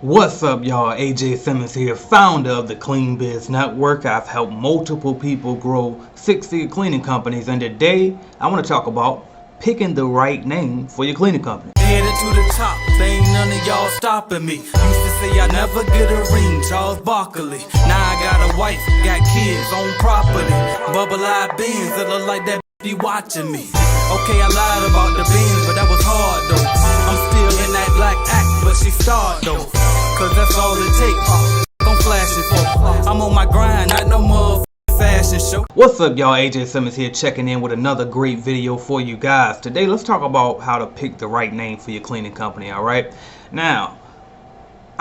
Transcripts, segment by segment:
What's up, y'all? AJ Simmons here, founder of the Clean Biz Network. I've helped multiple people grow six-figure cleaning companies, and today I want to talk about picking the right name for your cleaning company. Headed to the top, there ain't none of y'all stopping me. Used to say I never get a ring, Charles Barkley. Now I got a wife, got kids, own property. Bubble-eyed beans that look like that be watching me. Okay, I lied about the beans, but that was hard though. I'm still in that black act, but she starred though. Cause that's all it takes. I'm flashing for. I'm on my grind, not no more fashion show. What's up, y'all? AJ Simmons here, checking in with another great video for you guys. Today, let's talk about how to pick the right name for your cleaning company, alright? Now,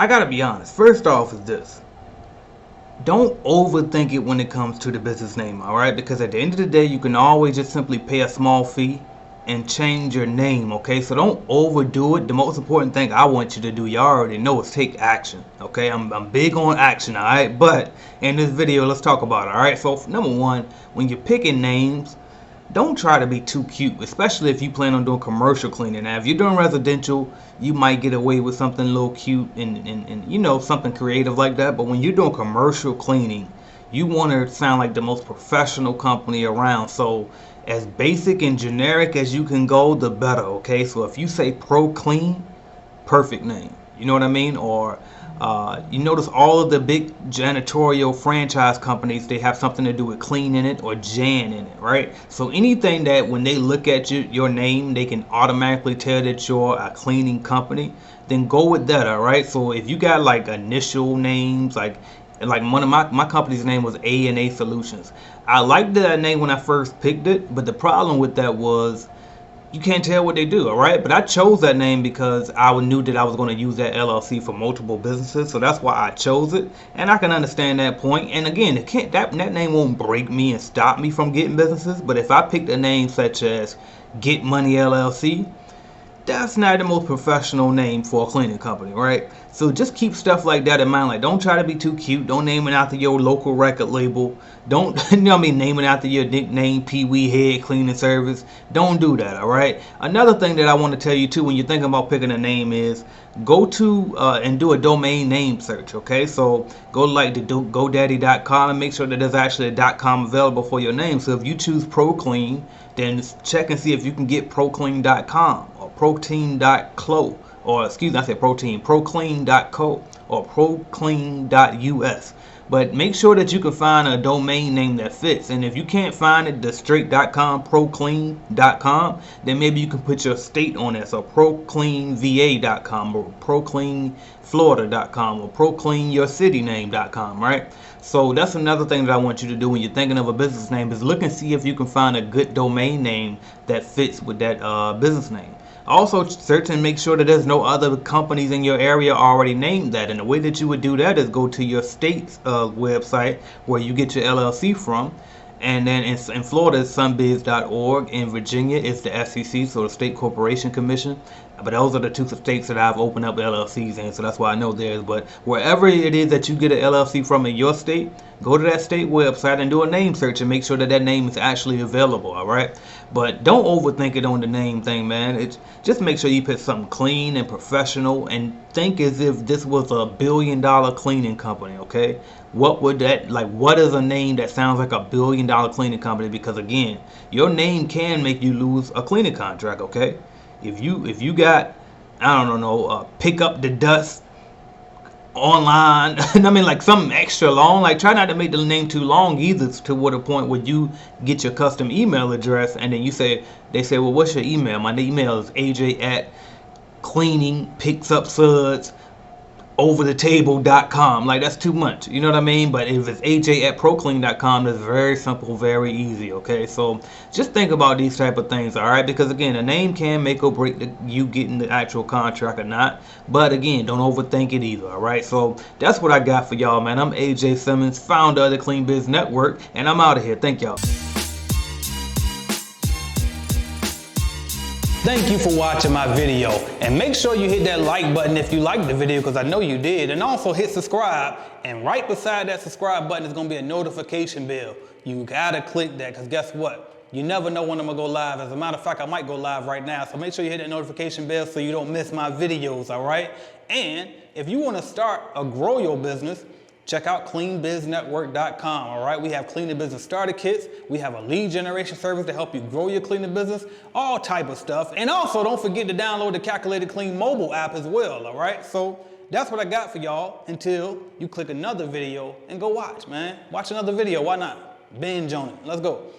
I gotta be honest. First off is this. Don't overthink it when it comes to the business name, alright? Because at the end of the day, you can always just simply pay a small fee and change your name, okay? So don't overdo it. The most important thing I want you to do, y'all already know, is take action, okay? I'm big on action, alright? But in this video, let's talk about it, alright? So number one, when you're picking names, don't try to be too cute, especially if you plan on doing commercial cleaning. Now, if you're doing residential, you might get away with something a little cute and you know, something creative like that. But when you're doing commercial cleaning, you want to sound like the most professional company around. So as basic and generic as you can go, the better, okay? So if you say Pro Clean, perfect name. You know what I mean? Or you notice all of the big janitorial franchise companies, they have something to do with clean in it or Jan in it, right? So anything that when they look at your name, they can automatically tell that you're a cleaning company, then go with that, all right? So if you got like initial names, like one of my company's name was A&A Solutions. I liked that name when I first picked it, but the problem with that was you can't tell what they do, all right? But I chose that name because I knew that I was going to use that LLC for multiple businesses, so that's why I chose it. And I can understand that point. And again, that name won't break me and stop me from getting businesses. But if I picked a name such as Get Money LLC, that's not the most professional name for a cleaning company, right? So just keep stuff like that in mind. Like, don't try to be too cute. Don't name it after your local record label. Don't, you know what I mean, name it after your nickname, Pee Wee Head Cleaning Service. Don't do that, all right? Another thing that I want to tell you too when you're thinking about picking a name is go to and do a domain name search, okay? So go to like the GoDaddy.com and make sure that there's actually a .com available for your name. So if you choose ProClean, then check and see if you can get ProClean.com or Protein.clo, or excuse me, I said Protein, ProClean.co or ProClean.us. But make sure that you can find a domain name that fits. And if you can't find it, the straight.com, ProClean.com, then maybe you can put your state on it. So ProCleanVA.com or ProCleanFlorida.com or ProCleanYourCityName.com, right? So that's another thing that I want you to do when you're thinking of a business name is look and see if you can find a good domain name that fits with that business name. Also, search and make sure that there's no other companies in your area already named that. And the way that you would do that is go to your state's website where you get your LLC from. And then in Florida, it's sunbiz.org. In Virginia, it's the SEC, so the State Corporation Commission. But those are the two states that I've opened up LLCs in, so that's why I know theirs. But wherever it is that you get an LLC from in your state, go to that state website and do a name search and make sure that that name is actually available, all right? But don't overthink it on the name thing, man. It's just make sure you put something clean and professional and think as if this was a $1 billion cleaning company, okay? What would that, like, what is a name that sounds like a $1 billion cleaning company? Because again, your name can make you lose a cleaning contract, okay? If you got, I don't know, pick up the dust online, I mean, like something extra long, like try not to make the name too long either, to what a point where you get your custom email address and then they say, well, what's your email? My email is aj@cleaningpicksupsuds overthetable.com. Like, that's too much, you know what I mean? But if it's aj@proclean.com, that's very simple, very easy, okay? So just think about these type of things, all right? Because again, a name can make or break you getting the actual contract or not. But again, don't overthink it either, all right? So that's what I got for y'all, man. I'm AJ Simmons, founder of the Clean Biz Network, and I'm out of here. Thank y'all. Thank you for watching my video, and make sure you hit that like button if you liked the video, because I know you did, and also hit subscribe, and right beside that subscribe button is going to be a notification bell. You gotta click that, because guess what? You never know when I'm gonna go live. As a matter of fact, I might go live right now. So make sure you hit that notification bell so you don't miss my videos, all right? And if you wanna start or grow your business, check out cleanbiznetwork.com, all right? We have cleaning business starter kits. We have a lead generation service to help you grow your cleaning business, all type of stuff. And also don't forget to download the Calculated Clean mobile app as well, all right? So that's what I got for y'all until you click another video and go watch, man. Watch another video, why not? Binge on it, let's go.